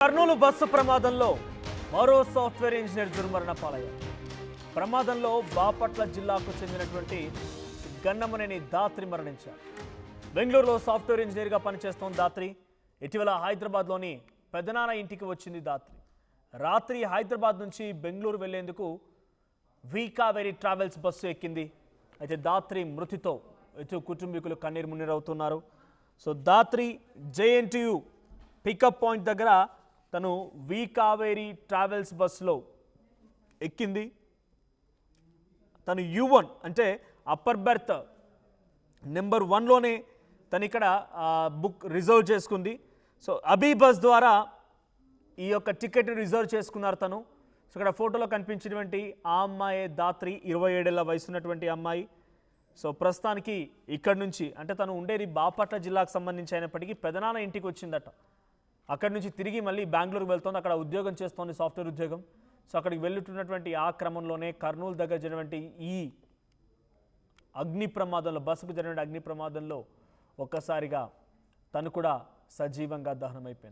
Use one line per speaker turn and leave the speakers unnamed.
Kurnool bus ప్రమాదంలో మరో software engineer దుర్మరణ పాలయ్యారు. ప్రమాదంలో బాపట్ల జిల్లాకు చెందినటువంటి గన్నమనేని దాత్రి మరణించారు. బెంగళూరులో సాఫ్ట్వేర్ ఇంజనీర్గా పనిచేస్తోన్న దాత్రి ఇటీవల హైదరాబాద్లోని పెదనాన్న ఇంటికి వచ్చింది. దాత్రి రాత్రి హైదరాబాద్ నుంచి బెంగళూరు వెళ్లేందుకు వి కావేరీ ట్రావెల్స్ బస్సు ఎక్కింది. అయితే దాత్రి మృతితో ఇటు కుటుంబీకులు కన్నీరు మున్నీరవుతున్నారు. So Dhatri JNTU pickup point దగ్గర తను వి కావేరీ ట్రావెల్స్ బస్సులో ఎక్కింది. తను U1 అంటే అప్పర్ బెర్త్ నెంబర్ 1లోనే తను ఇక్కడ బుక్ రిజర్వ్ చేసుకుంది. సో అబీ బస్ ద్వారా ఈ యొక్క టికెట్ రిజర్వ్ చేసుకున్నారు తను. సో ఇక్కడ ఫోటోలో కనిపించినటువంటి ఆ అమ్మాయి దాత్రి, 27 ఏళ్ల వయసు ఉన్నటువంటి అమ్మాయి. సో ప్రస్తుతానికి ఇక్కడ నుంచి అంటే తను ఉండేది బాపట్ల జిల్లాకు సంబంధించి అయినప్పటికీ పెదనాన్న ఇంటికి వచ్చిందట. అక్కడి నుంచి తిరిగి మళ్ళీ బెంగళూరుకు వెళ్తోంది. అక్కడ ఉద్యోగం చేస్తోంది, సాఫ్ట్వేర్ ఉద్యోగం. సో అక్కడికి వెళ్తున్నటువంటి ఆ క్రమంలోనే కర్నూలు దగ్గర జరిగినటువంటి ఈ అగ్ని ప్రమాదంలో, బస్సుకు జరిగిన అగ్ని ప్రమాదంలో ఒక్కసారిగా తను కూడా సజీవంగా దహనమైపోయింది.